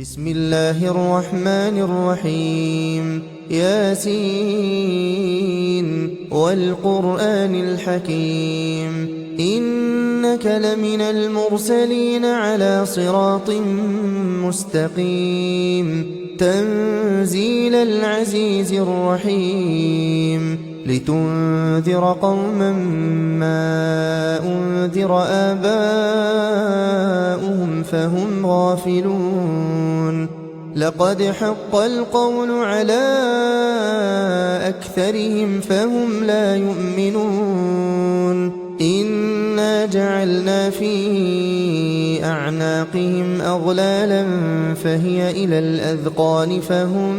بسم الله الرحمن الرحيم ياسين والقرآن الحكيم إنك لمن المرسلين على صراط مستقيم تنزيل العزيز الرحيم لتنذر قوما ما أنذر آباؤهم فهم غافلون لقد حق القول على أكثرهم فهم لا يؤمنون إنا جعلنا في أعناقهم أغلالا فهي إلى الأذقان فهم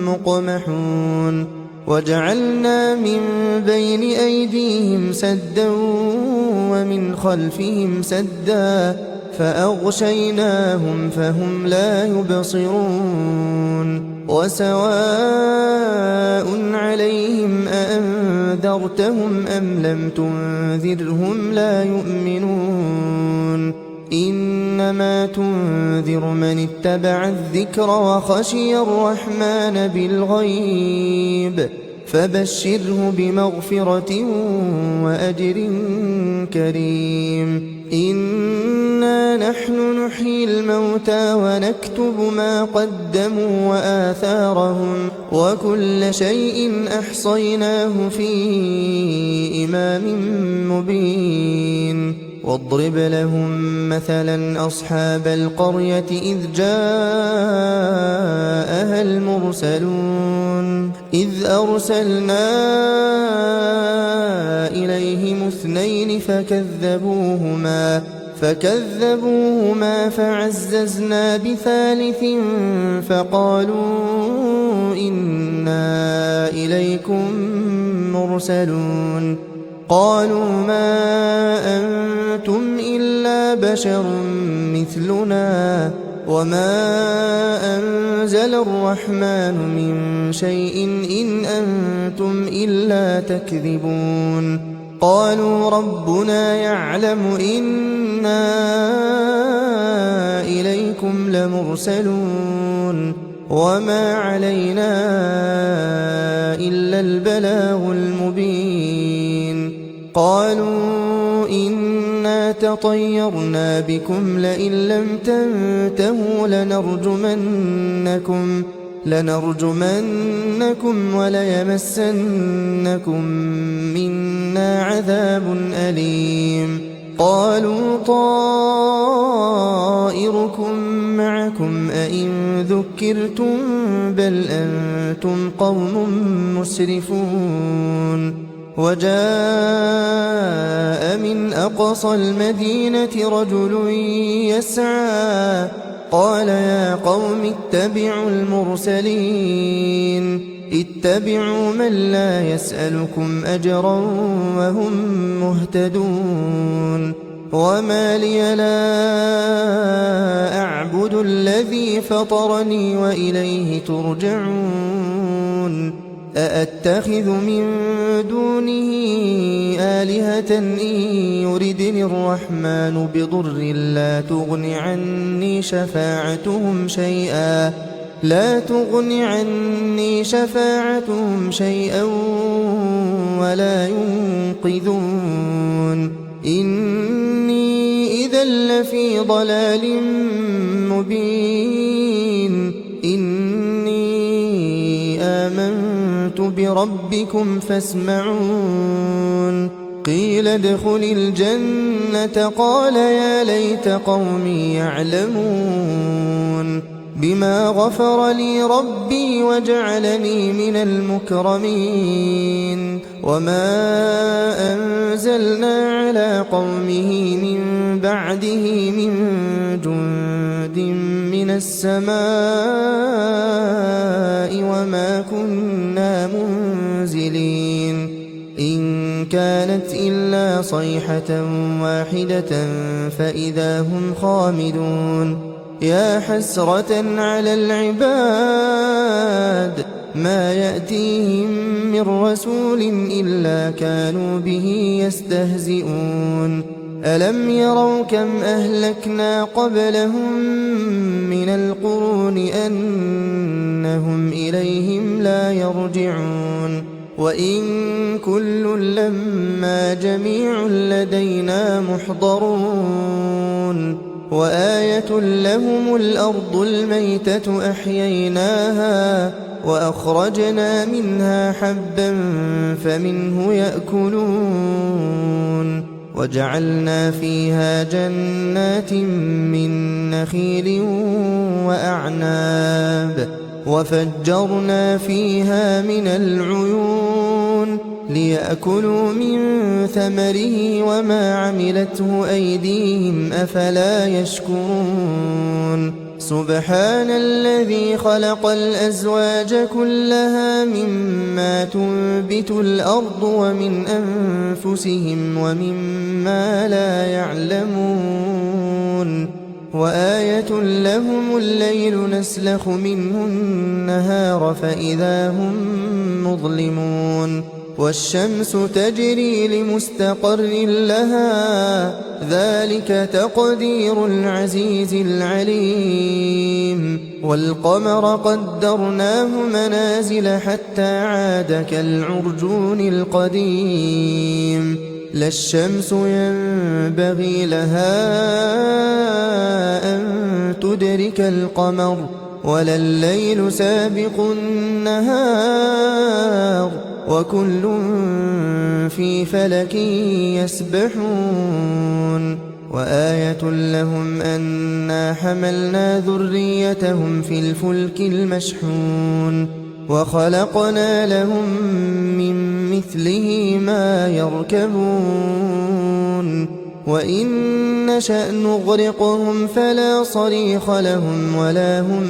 مقمحون وجعلنا من بين أيديهم سدا ومن خلفهم سدا فأغشيناهم فهم لا يبصرون وسواء عليهم أأنذرتهم أم لم تنذرهم لا يؤمنون إنما تنذر من اتبع الذكر وخشي الرحمن بالغيب فبشره بمغفرة وأجر كريم إنا نحن نحيي الموتى ونكتب ما قدموا وآثارهم وكل شيء أحصيناه في إمام مبين واضرب لهم مثلا أصحاب القرية إذ جاءها المرسلون إذ أرسلنا إليهم اثنين فكذبوهما فعززنا بثالث فقالوا إنا إليكم مرسلون قالوا ما أنتم إلا بشر مثلنا وما أنزل الرحمن من شيء إن أنتم إلا تكذبون قالوا ربنا يعلم إنا إليكم لمرسلون وما علينا إلا البلاغ المبين قالوا إنا تطيرنا بكم لئن لم تنتهوا لنرجمنكم وليمسنكم منا عذاب أليم قالوا طائركم معكم أئن ذكرتم بل أنتم قوم مسرفون وجاء من أقصى المدينة رجل يسعى قال يا قوم اتبعوا المرسلين اتبعوا من لا يسألكم أجرا وهم مهتدون وما لي لا أعبد الذي فطرني وإليه ترجعون أأتخذ من دونه آلهة إن يردني الرحمن بضر لا تغن عني شفاعتهم شيئا ولا ينقذون إني إذا لفي ضلال مبين إني آمنت بربكم فاسمعون قيل ادخل الجنة قال يا ليت قومي يعلمون بما غفر لي ربي وجعلني من المكرمين وما أنزلنا على قومه من بعده من جند من السماء وما كنا منزلين إن كانت إلا صيحة واحدة فإذا هم خامدون يا حسرة على العباد ما يأتيهم من رسول إلا كانوا به يستهزئون ألم يروا كم أهلكنا قبلهم من القرون أنهم إليهم لا يرجعون وإن كل لما جميع لدينا محضرون وآية لهم الأرض الميتة أحييناها وأخرجنا منها حبا فمنه يأكلون وجعلنا فيها جنات من نخيل وأعناب وفجرنا فيها من العيون ليأكلوا من ثمره وما عملته أيديهم أفلا يشكرون سبحان الذي خلق الأزواج كلها مما تنبت الأرض ومن أنفسهم ومما لا يعلمون وآية لهم الليل نسلخ منه النهار فإذا هم مظلمون والشمس تجري لمستقر لها ذلك تقدير العزيز العليم والقمر قدرناه منازل حتى عاد كالعرجون القديم لا الشمس ينبغي لها أن تدرك القمر ولا الليل سابق النهار وكل في فلك يسبحون وآية لهم أنا حملنا ذريتهم في الفلك المشحون وخلقنا لهم من مثله ما يركبون وإن نشأ نغرقهم فلا صريخ لهم ولا هم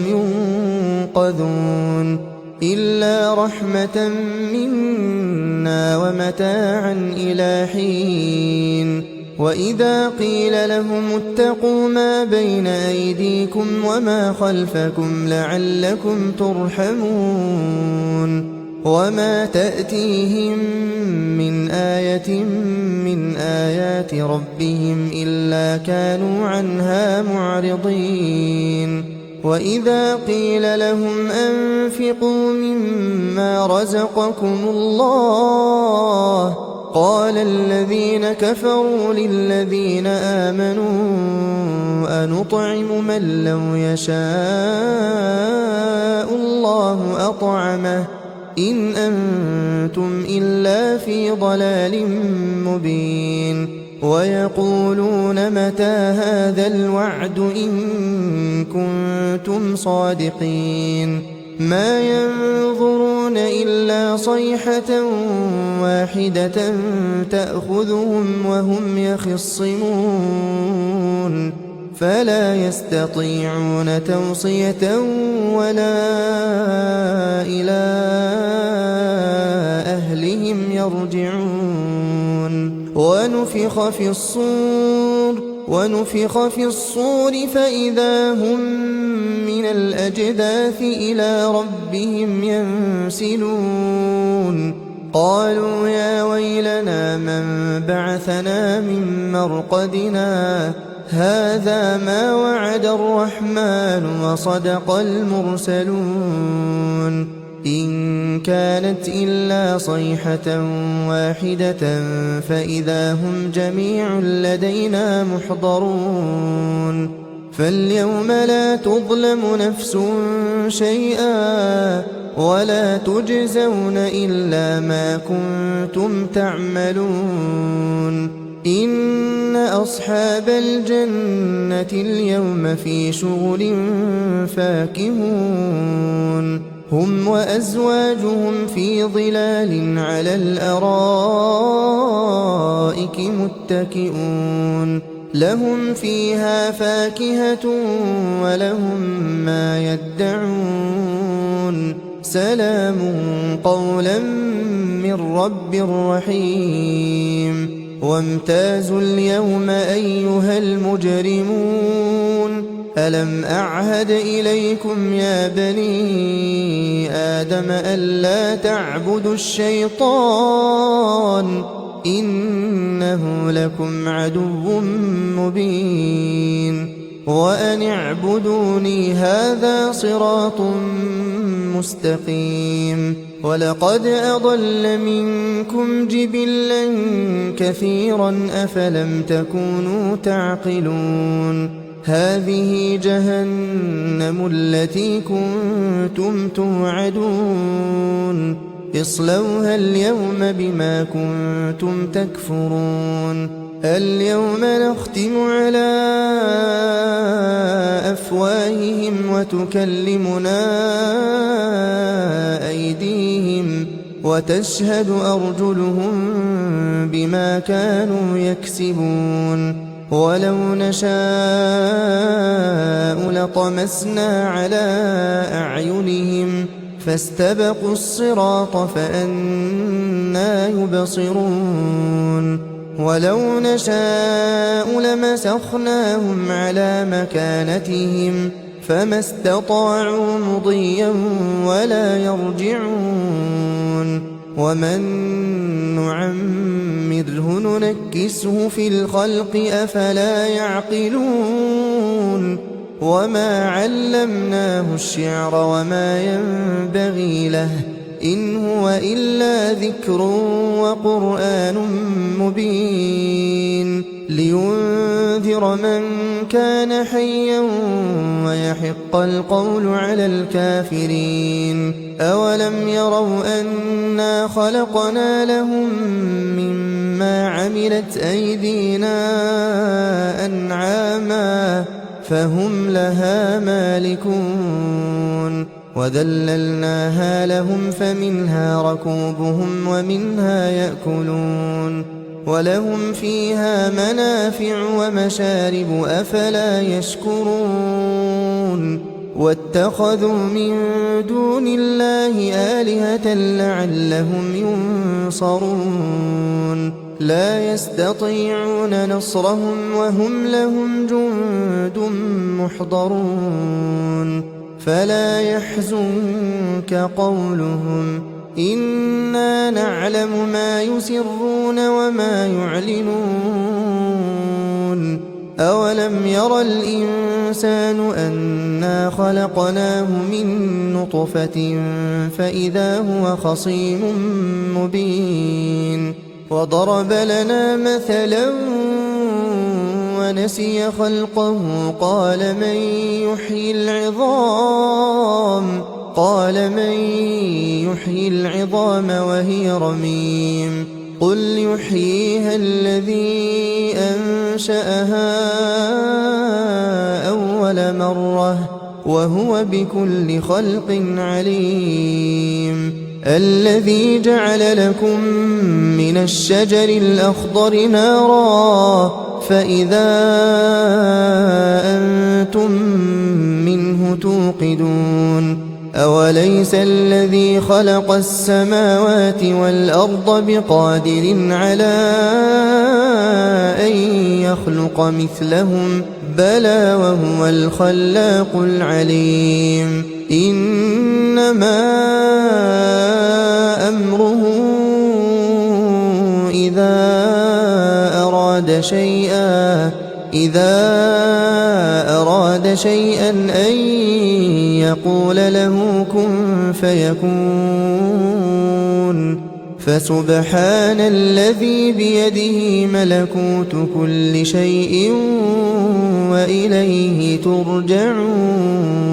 ينقذون إلا رحمة منا ومتاعا إلى حين وإذا قيل لهم اتقوا ما بين أيديكم وما خلفكم لعلكم ترحمون وما تأتيهم من آية من آيات ربهم إلا كانوا عنها معرضين وإذا قيل لهم أنفقوا مما رزقكم الله قال الذين كفروا للذين آمنوا أنطعم من لو يشاء الله أطعمه إن أنتم إلا في ضلال مبين ويقولون متى هذا الوعد إن كنتم صادقين ما ينظرون إلا صيحة واحدة تأخذهم وهم يخصمون فلا يستطيعون توصية ولا إلى أهلهم يرجعون ونفخ في الصور فإذا هم من الأجداث إلى ربهم ينسلون قالوا يا ويلنا من بعثنا من مرقدنا هذا ما وعد الرحمن وصدق المرسلون إن كانت إلا صيحة واحدة فإذا هم جميع لدينا محضرون فاليوم لا تظلم نفس شيئا ولا تجزون إلا ما كنتم تعملون إن أصحاب الجنة اليوم في شغل فاكهون هم وأزواجهم في ظلال على الأرائك متكئون لهم فيها فاكهة ولهم ما يدعون سلام قولا من رب رحيم وامتازوا اليوم أيها المجرمون ألم أعهد إليكم يا بني آدم ألا تعبدوا الشيطان إنه لكم عدو مبين وأن اعبدوني هذا صراط مستقيم ولقد أضل منكم جبلا كثيرا أفلم تكونوا تعقلون هذه جهنم التي كنتم توعدون اصلوها اليوم بما كنتم تكفرون اليوم نختم على أفواههم وتكلمنا أيديهم وتشهد أرجلهم بما كانوا يكسبون ولو نشاء لطمسنا على أعينهم فاستبقوا الصراط فأنى يبصرون ولو نشاء لمسخناهم على مكانتهم فما استطاعوا مضيا ولا يرجعون ومن نعمره ننكسه في الخلق أفلا يعقلون وما علمناه الشعر وما ينبغي له إن هو إلا ذكر وقرآن مبين لينذر من كان حيا ويحق القول على الكافرين أولم يروا أنا خلقنا لهم مما عملت أيدينا أنعاما فهم لها مالكون وذللناها لهم فمنها ركوبهم ومنها يأكلون ولهم فيها منافع ومشارب أفلا يشكرون واتخذوا من دون الله آلهة لعلهم ينصرون لا يستطيعون نصرهم وهم لهم جند محضرون فلا يحزنك قولهم إنا نعلم ما يسرون وما يعلنون أولم ير الإنسان أنا خلقناه من نطفة فإذا هو خصيم مبين وضرب لنا مثلا ونسي خلقه قال من يحيي العظام وهي رميم قل يحييها الذي أنشأها أول مرة وهو بكل خلق عليم الذي جعل لكم من الشجر الأخضر نارا فإذا أنتم منه توقدون أوليس الذي خلق السماوات والأرض بقادر على أن يخلق مثلهم بلى وهو الخلاق العليم إنما أمره إذا أراد شيئا أن يقول له كن فيكون فسبحان الذي بيده ملكوت كل شيء وإليه ترجعون